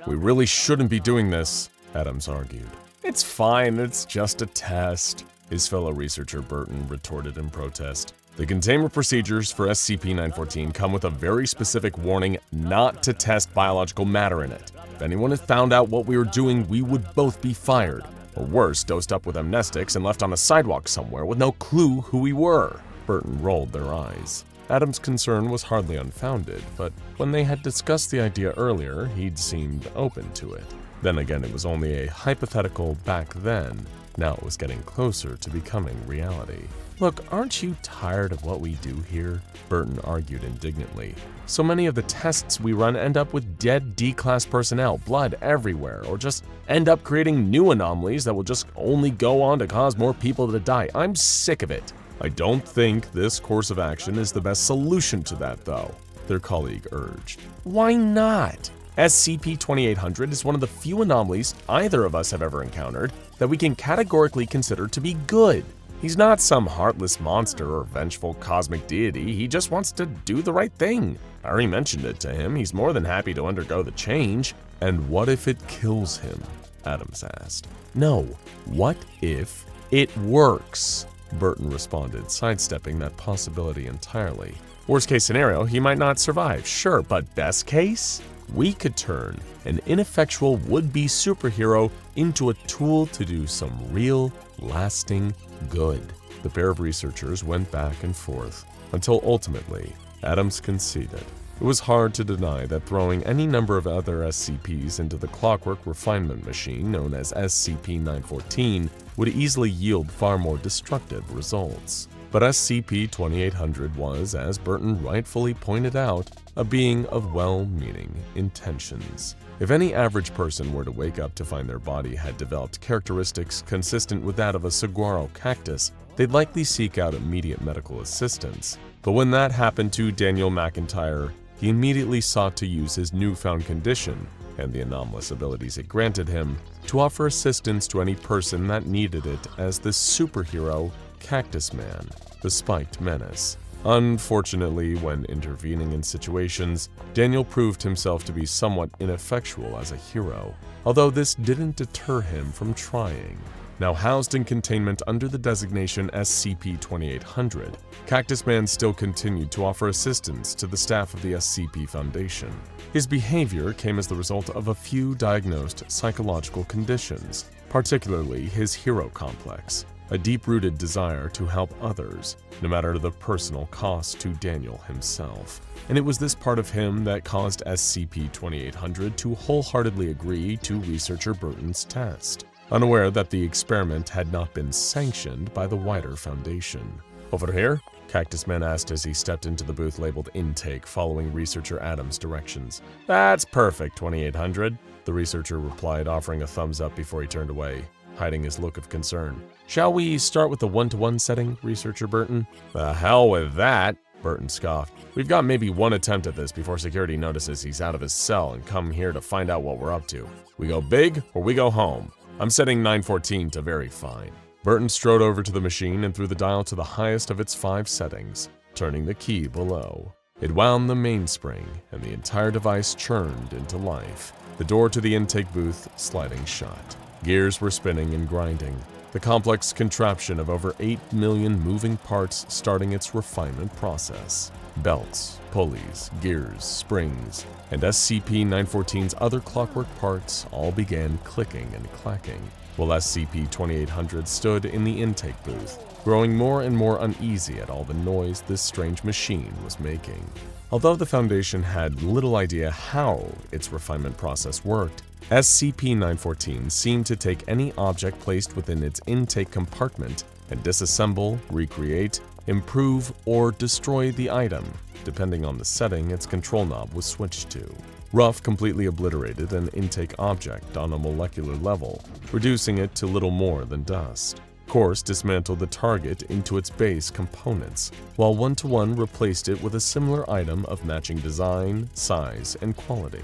We really shouldn't be doing this, Adams argued. It's fine, it's just a test, his fellow researcher Burton retorted in protest. The containment procedures for SCP-914 come with a very specific warning not to test biological matter in it. If anyone had found out what we were doing, we would both be fired. Or worse, dosed up with amnestics and left on a sidewalk somewhere with no clue who we were. Burton rolled their eyes. Adam's concern was hardly unfounded, but when they had discussed the idea earlier, he'd seemed open to it. Then again, it was only a hypothetical back then. Now it was getting closer to becoming reality. Look, aren't you tired of what we do here? Burton argued indignantly. So many of the tests we run end up with dead D-class personnel, blood everywhere, or just end up creating new anomalies that will just only go on to cause more people to die. I'm sick of it. I don't think this course of action is the best solution to that, though, their colleague urged. Why not? SCP-2800 is one of the few anomalies either of us have ever encountered that we can categorically consider to be good. He's not some heartless monster or vengeful cosmic deity, he just wants to do the right thing. I already mentioned it to him, he's more than happy to undergo the change. And what if it kills him? Adams asked. No, what if it works? Burton responded, sidestepping that possibility entirely. Worst case scenario, he might not survive, sure, but best case? We could turn an ineffectual would-be superhero into a tool to do some real, lasting good. The pair of researchers went back and forth, until ultimately, Adams conceded. It was hard to deny that throwing any number of other SCPs into the clockwork refinement machine known as SCP-914 would easily yield far more destructive results. But SCP-2800 was, as Burton rightfully pointed out, a being of well-meaning intentions. If any average person were to wake up to find their body had developed characteristics consistent with that of a saguaro cactus, they'd likely seek out immediate medical assistance. But when that happened to Daniel MacIntyre, he immediately sought to use his newfound condition and the anomalous abilities it granted him to offer assistance to any person that needed it as the superhero Cactusman, the Spiked Menace. Unfortunately, when intervening in situations, Daniel proved himself to be somewhat ineffectual as a hero, although this didn't deter him from trying. Now housed in containment under the designation SCP-2800, Cactusman still continued to offer assistance to the staff of the SCP Foundation. His behavior came as the result of a few diagnosed psychological conditions, particularly his hero complex, a deep-rooted desire to help others, no matter the personal cost to Daniel himself. And it was this part of him that caused SCP-2800 to wholeheartedly agree to researcher Burton's test, unaware that the experiment had not been sanctioned by the wider Foundation. Over here? Cactusman asked as he stepped into the booth labeled Intake, following researcher Adams' directions. That's perfect, 2800, the researcher replied, offering a thumbs up before he turned away, hiding his look of concern. Shall we start with the 1-to-1 setting, researcher Burton? The hell with that, Burton scoffed. We've got maybe one attempt at this before security notices he's out of his cell and come here to find out what we're up to. We go big or we go home. I'm setting 914 to very fine. Burton strode over to the machine and threw the dial to the highest of its 5 settings, turning the key below. It wound the mainspring, and the entire device churned into life, the door to the intake booth sliding shut. Gears were spinning and grinding, the complex contraption of over 8 million moving parts starting its refinement process. Belts, pulleys, gears, springs, and SCP-914's other clockwork parts all began clicking and clacking, while SCP-2800 stood in the intake booth, growing more and more uneasy at all the noise this strange machine was making. Although the Foundation had little idea how its refinement process worked, SCP-914 seemed to take any object placed within its intake compartment and disassemble, recreate, improve, or destroy the item, depending on the setting its control knob was switched to. Rough completely obliterated an intake object on a molecular level, reducing it to little more than dust. Coarse dismantled the target into its base components, while 1-to-1 replaced it with a similar item of matching design, size, and quality.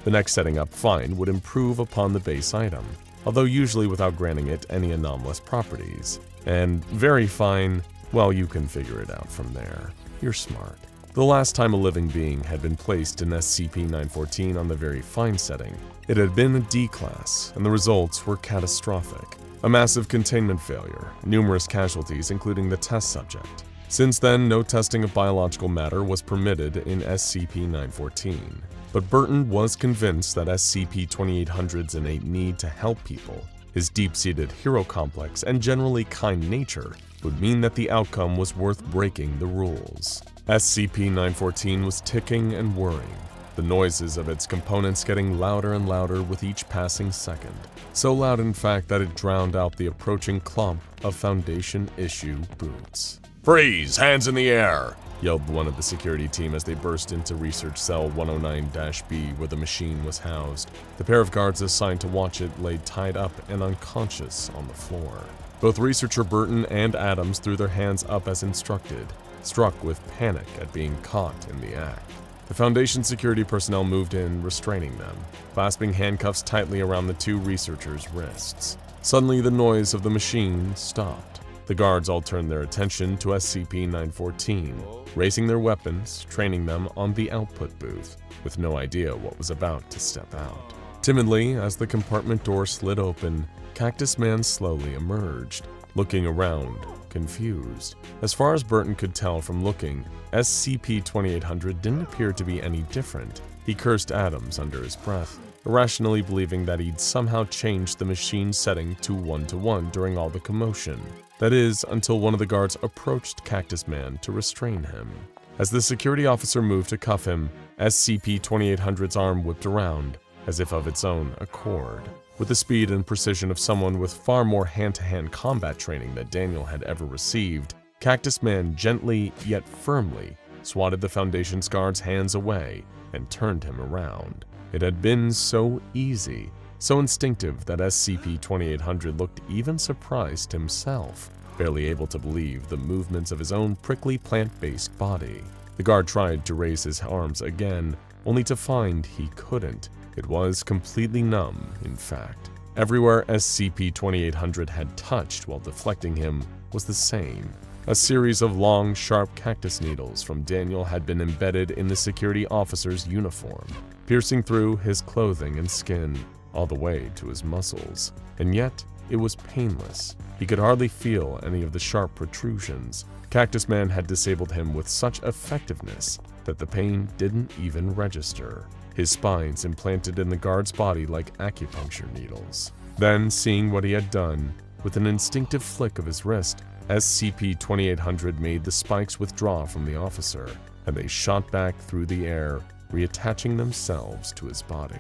The next setting up fine would improve upon the base item, although usually without granting it any anomalous properties. And very fine, well, you can figure it out from there. You're smart. The last time a living being had been placed in SCP-914 on the very fine setting, it had been a D class, and the results were catastrophic. A massive containment failure, numerous casualties including the test subject. Since then, no testing of biological matter was permitted in SCP-914. But Burton was convinced that SCP-2800's innate need to help people, his deep-seated hero complex, and generally kind nature would mean that the outcome was worth breaking the rules. SCP-914 was ticking and whirring, the noises of its components getting louder and louder with each passing second. So loud, in fact, that it drowned out the approaching clump of Foundation-issue boots. "Freeze! Hands in the air!" yelled one of the security team as they burst into Research Cell 109-B where the machine was housed. The pair of guards assigned to watch it lay tied up and unconscious on the floor. Both Researcher Burton and Adams threw their hands up as instructed, struck with panic at being caught in the act. The Foundation security personnel moved in, restraining them, clasping handcuffs tightly around the two researchers' wrists. Suddenly, the noise of the machine stopped. The guards all turned their attention to SCP-914, raising their weapons, training them on the output booth, with no idea what was about to step out. Timidly, as the compartment door slid open, Cactusman slowly emerged, looking around, confused. As far as Burton could tell from looking, SCP-2800 didn't appear to be any different. He cursed Adams under his breath, irrationally believing that he'd somehow changed the machine setting to 1-to-1 during all the commotion. That is, until one of the guards approached Cactusman to restrain him. As the security officer moved to cuff him, SCP-2800's arm whipped around, as if of its own accord. With the speed and precision of someone with far more hand-to-hand combat training than Daniel had ever received, Cactusman gently yet firmly swatted the Foundation's guard's hands away and turned him around. It had been so easy, so instinctive that SCP-2800 looked even surprised himself, barely able to believe the movements of his own prickly plant-based body. The guard tried to raise his arms again, only to find he couldn't. It was completely numb, in fact. Everywhere SCP-2800 had touched while deflecting him was the same. A series of long, sharp cactus needles from Daniel had been embedded in the security officer's uniform, piercing through his clothing and skin, all the way to his muscles. And yet, it was painless. He could hardly feel any of the sharp protrusions. Cactusman had disabled him with such effectiveness that the pain didn't even register. His spines implanted in the guard's body like acupuncture needles. Then, seeing what he had done, with an instinctive flick of his wrist, SCP-2800 made the spikes withdraw from the officer, and they shot back through the air, reattaching themselves to his body.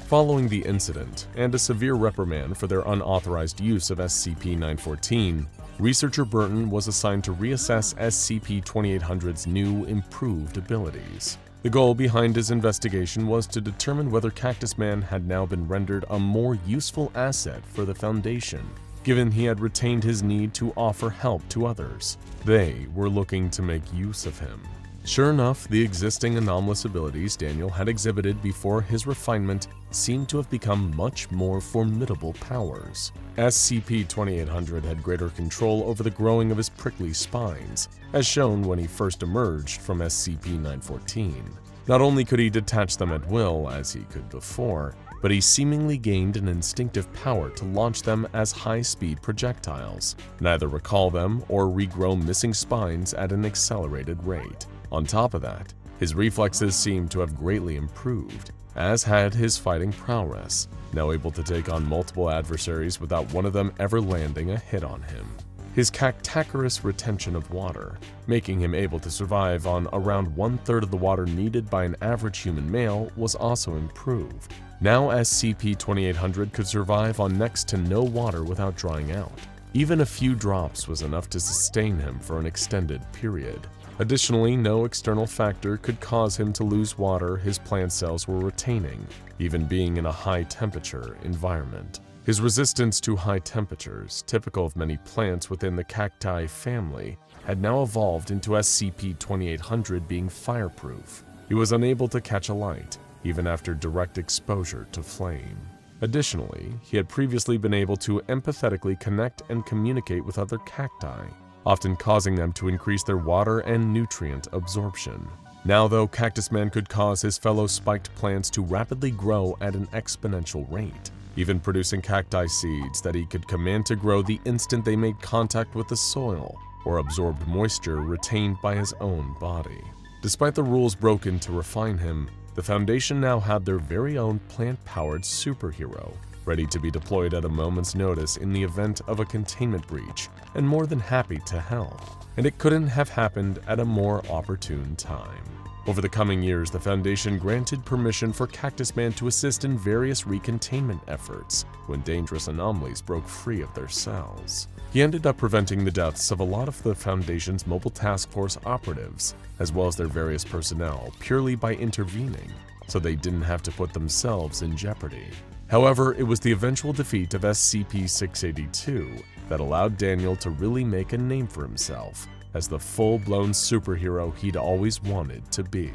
Following the incident, and a severe reprimand for their unauthorized use of SCP-914, Researcher Burton was assigned to reassess SCP-2800's new, improved abilities. The goal behind his investigation was to determine whether Cactusman had now been rendered a more useful asset for the Foundation, given he had retained his need to offer help to others. They were looking to make use of him. Sure enough, the existing anomalous abilities Daniel had exhibited before his refinement seemed to have become much more formidable powers. SCP-2800 had greater control over the growing of his prickly spines, as shown when he first emerged from SCP-914. Not only could he detach them at will, as he could before, but he seemingly gained an instinctive power to launch them as high-speed projectiles, neither recall them or regrow missing spines at an accelerated rate. On top of that, his reflexes seemed to have greatly improved, as had his fighting prowess, now able to take on multiple adversaries without one of them ever landing a hit on him. His cactaceous retention of water, making him able to survive on around 1/3 of the water needed by an average human male, was also improved. Now SCP-2800 could survive on next to no water without drying out. Even a few drops was enough to sustain him for an extended period. Additionally, no external factor could cause him to lose water his plant cells were retaining, even being in a high-temperature environment. His resistance to high temperatures, typical of many plants within the cacti family, had now evolved into SCP-2800 being fireproof. He was unable to catch a light, even after direct exposure to flame. Additionally, he had previously been able to empathetically connect and communicate with other cacti, often causing them to increase their water and nutrient absorption. Now though, Cactusman could cause his fellow spiked plants to rapidly grow at an exponential rate, even producing cacti seeds that he could command to grow the instant they made contact with the soil or absorbed moisture retained by his own body. Despite the rules broken to refine him, the Foundation now had their very own plant-powered superhero, ready to be deployed at a moment's notice in the event of a containment breach, and more than happy to help. And it couldn't have happened at a more opportune time. Over the coming years, the Foundation granted permission for Cactusman to assist in various recontainment efforts when dangerous anomalies broke free of their cells. He ended up preventing the deaths of a lot of the Foundation's mobile task force operatives, as well as their various personnel, purely by intervening, so they didn't have to put themselves in jeopardy. However, it was the eventual defeat of SCP-682 that allowed Daniel to really make a name for himself as the full-blown superhero he'd always wanted to be.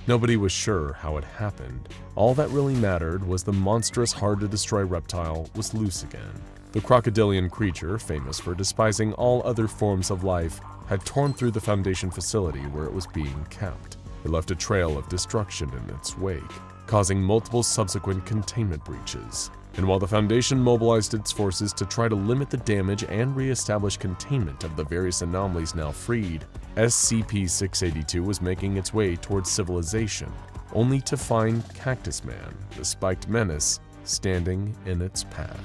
Nobody was sure how it happened. All that really mattered was the monstrous, hard-to-destroy reptile was loose again. The crocodilian creature, famous for despising all other forms of life, had torn through the Foundation facility where it was being kept. It left a trail of destruction in its wake, causing multiple subsequent containment breaches. And while the Foundation mobilized its forces to try to limit the damage and re-establish containment of the various anomalies now freed, SCP-682 was making its way towards civilization, only to find Cactusman, the Spiked Menace, standing in its path.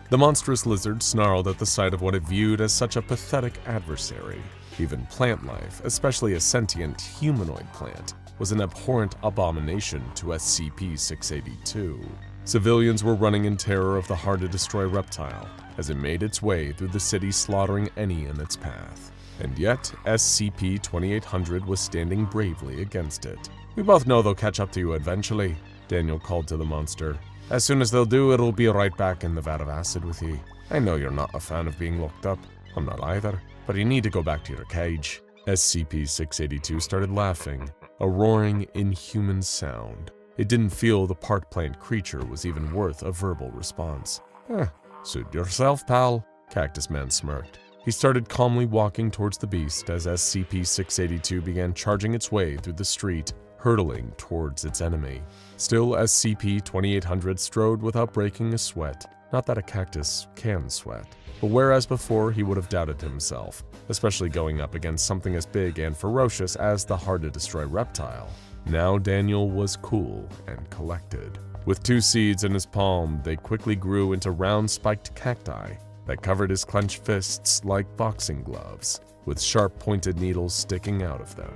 The monstrous lizard snarled at the sight of what it viewed as such a pathetic adversary. Even plant life, especially a sentient humanoid plant, was an abhorrent abomination to SCP-682. Civilians were running in terror of the hard-to-destroy reptile as it made its way through the city, slaughtering any in its path. And yet, SCP-2800 was standing bravely against it. "We both know they'll catch up to you eventually," Daniel called to the monster. "As soon as they'll do, it'll be right back in the vat of acid with you. I know you're not a fan of being locked up. I'm not either, but you need to go back to your cage." SCP-682 started laughing, a roaring, inhuman sound. It didn't feel the part plant creature was even worth a verbal response. Suit yourself, pal," Cactusman smirked. He started calmly walking towards the beast as SCP-682 began charging its way through the street, hurtling towards its enemy. Still, SCP-2800 strode without breaking a sweat. Not that a cactus can sweat. But whereas before he would have doubted himself, especially going up against something as big and ferocious as the hard-to-destroy reptile, now Daniel was cool and collected. With 2 seeds in his palm, they quickly grew into round spiked cacti that covered his clenched fists like boxing gloves, with sharp pointed needles sticking out of them.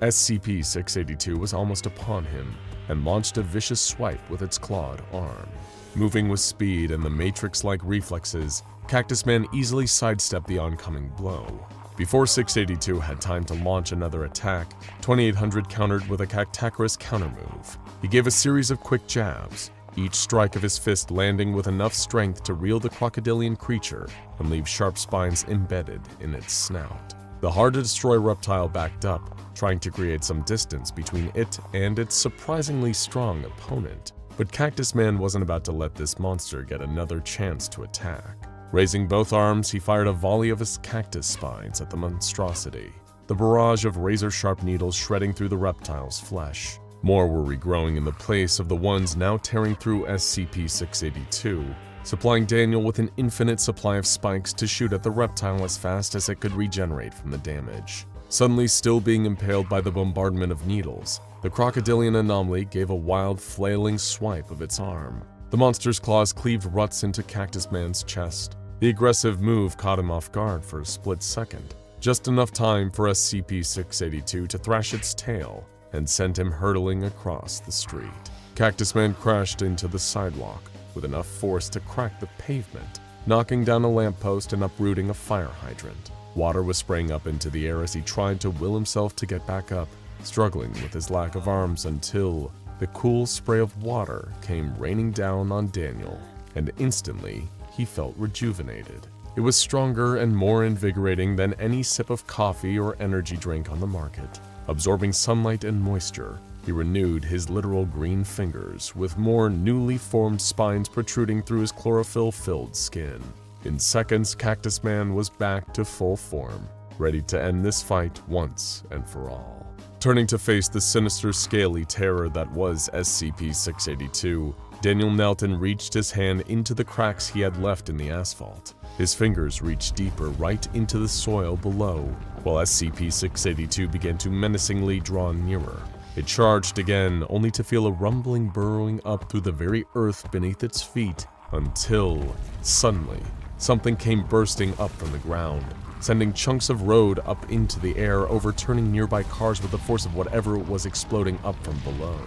SCP-682 was almost upon him and launched a vicious swipe with its clawed arm. Moving with speed and the Matrix-like reflexes, Cactusman easily sidestepped the oncoming blow. Before 682 had time to launch another attack, 2800 countered with a Cactacorous countermove. He gave a series of quick jabs, each strike of his fist landing with enough strength to reel the crocodilian creature and leave sharp spines embedded in its snout. The hard-to-destroy reptile backed up, trying to create some distance between it and its surprisingly strong opponent. But Cactusman wasn't about to let this monster get another chance to attack. Raising both arms, he fired a volley of his cactus spines at the monstrosity, the barrage of razor-sharp needles shredding through the reptile's flesh. More were regrowing in the place of the ones now tearing through SCP-682, supplying Daniel with an infinite supply of spikes to shoot at the reptile as fast as it could regenerate from the damage. Suddenly still being impaled by the bombardment of needles, the crocodilian anomaly gave a wild, flailing swipe of its arm. The monster's claws cleaved ruts into Cactusman's chest. The aggressive move caught him off guard for a split second, just enough time for SCP-682 to thrash its tail and send him hurtling across the street. Cactusman crashed into the sidewalk with enough force to crack the pavement, knocking down a lamppost and uprooting a fire hydrant. Water was spraying up into the air as he tried to will himself to get back up, struggling with his lack of arms until the cool spray of water came raining down on Daniel, and instantly he felt rejuvenated. It was stronger and more invigorating than any sip of coffee or energy drink on the market. Absorbing sunlight and moisture, he renewed his literal green fingers with more newly formed spines protruding through his chlorophyll-filled skin. In seconds, Cactusman was back to full form, ready to end this fight once and for all. Turning to face the sinister, scaly terror that was SCP-682, Daniel knelt and reached his hand into the cracks he had left in the asphalt. His fingers reached deeper right into the soil below, while SCP-682 began to menacingly draw nearer. It charged again, only to feel a rumbling burrowing up through the very earth beneath its feet, until, suddenly, something came bursting up from the ground, sending chunks of road up into the air, overturning nearby cars with the force of whatever was exploding up from below.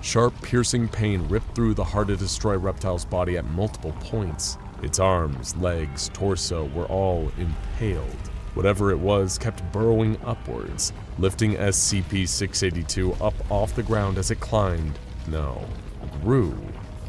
Sharp, piercing pain ripped through the hard-to-destroy reptile's body at multiple points. Its arms, legs, torso were all impaled. Whatever it was kept burrowing upwards, lifting SCP-682 up off the ground as it climbed, grew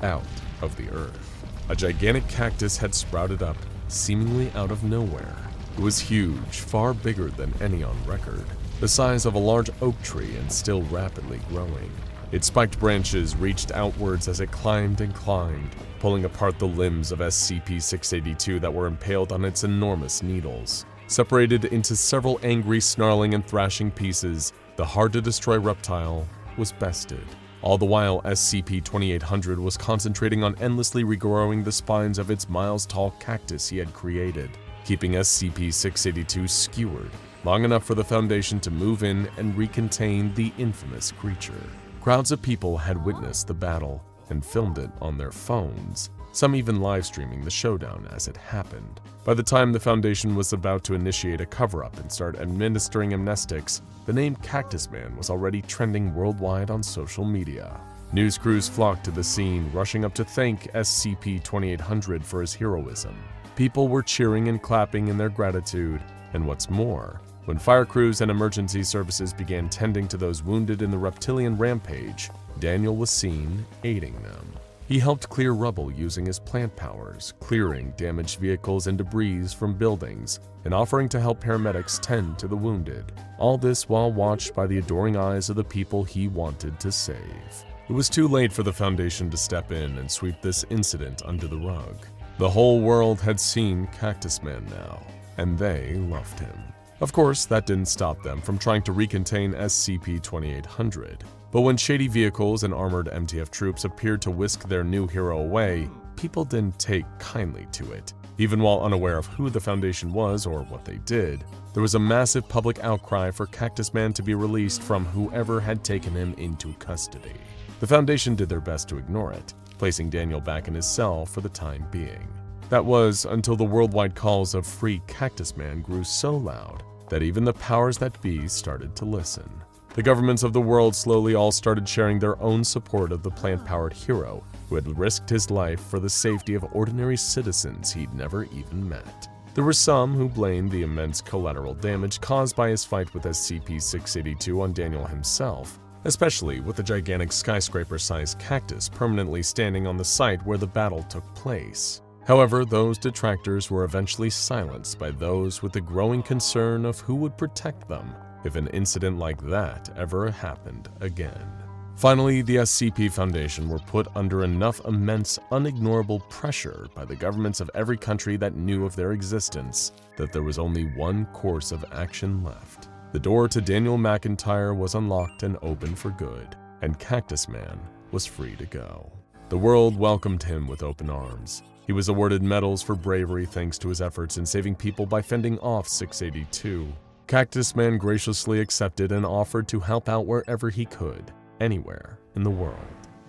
out of the earth. A gigantic cactus had sprouted up, seemingly out of nowhere. It was huge, far bigger than any on record, the size of a large oak tree and still rapidly growing. Its spiked branches reached outwards as it climbed and climbed, pulling apart the limbs of SCP-682 that were impaled on its enormous needles. Separated into several angry, snarling, and thrashing pieces, the hard-to-destroy reptile was bested. All the while, SCP-2800 was concentrating on endlessly regrowing the spines of its miles-tall cactus he had created, keeping SCP-682 skewered, long enough for the Foundation to move in and recontain the infamous creature. Crowds of people had witnessed the battle and filmed it on their phones, some even live-streaming the showdown as it happened. By the time the Foundation was about to initiate a cover-up and start administering amnestics, the name Cactusman was already trending worldwide on social media. News crews flocked to the scene, rushing up to thank SCP-2800 for his heroism. People were cheering and clapping in their gratitude, and what's more, when fire crews and emergency services began tending to those wounded in the reptilian rampage, Daniel was seen aiding them. He helped clear rubble using his plant powers, clearing damaged vehicles and debris from buildings, and offering to help paramedics tend to the wounded. All this while watched by the adoring eyes of the people he wanted to save. It was too late for the Foundation to step in and sweep this incident under the rug. The whole world had seen Cactusman now, and they loved him. Of course, that didn't stop them from trying to recontain SCP-2800. But when shady vehicles and armored MTF troops appeared to whisk their new hero away, people didn't take kindly to it. Even while unaware of who the Foundation was or what they did, there was a massive public outcry for Cactusman to be released from whoever had taken him into custody. The Foundation did their best to ignore it, placing Daniel back in his cell for the time being. That was until the worldwide calls of Free Cactusman grew so loud that even the powers that be started to listen. The governments of the world slowly all started sharing their own support of the plant-powered hero who had risked his life for the safety of ordinary citizens he'd never even met. There were some who blamed the immense collateral damage caused by his fight with SCP-682 on Daniel himself, especially with the gigantic skyscraper-sized cactus permanently standing on the site where the battle took place. However, those detractors were eventually silenced by those with the growing concern of who would protect them if an incident like that ever happened again. Finally, the SCP Foundation were put under enough immense, unignorable pressure by the governments of every country that knew of their existence that there was only one course of action left. The door to Daniel MacIntyre was unlocked and open for good, and Cactusman was free to go. The world welcomed him with open arms. He was awarded medals for bravery thanks to his efforts in saving people by fending off 682. Cactusman graciously accepted and offered to help out wherever he could, anywhere in the world.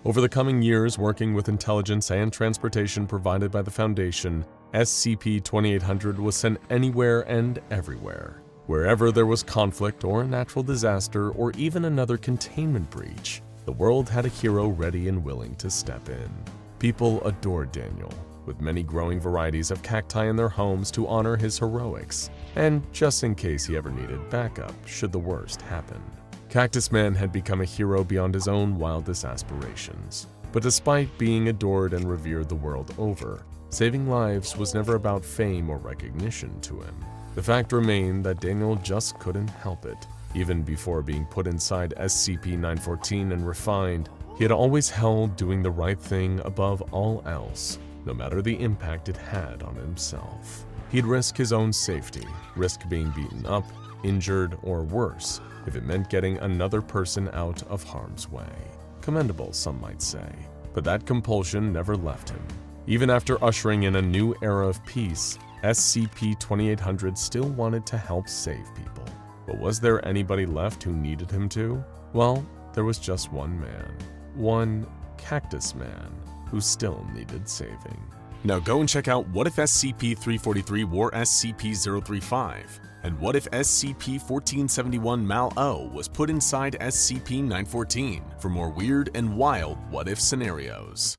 Over the coming years, working with intelligence and transportation provided by the Foundation, SCP-2800 was sent anywhere and everywhere. Wherever there was conflict or a natural disaster or even another containment breach, the world had a hero ready and willing to step in. People adored Daniel, with many growing varieties of cacti in their homes to honor his heroics, and just in case he ever needed backup should the worst happen. Cactusman had become a hero beyond his own wildest aspirations. But despite being adored and revered the world over, saving lives was never about fame or recognition to him. The fact remained that Daniel just couldn't help it. Even before being put inside SCP-914 and refined, he had always held doing the right thing above all else, no matter the impact it had on himself. He'd risk his own safety, risk being beaten up, injured, or worse, if it meant getting another person out of harm's way. Commendable, some might say, but that compulsion never left him. Even after ushering in a new era of peace, SCP-2800 still wanted to help save people. But was there anybody left who needed him to? Well, there was just one man. One Cactusman who still needed saving. Now go and check out What If SCP-343 Wore SCP-035, and What If SCP-1471 Mal-O was put inside SCP-914 for more weird and wild what-if scenarios.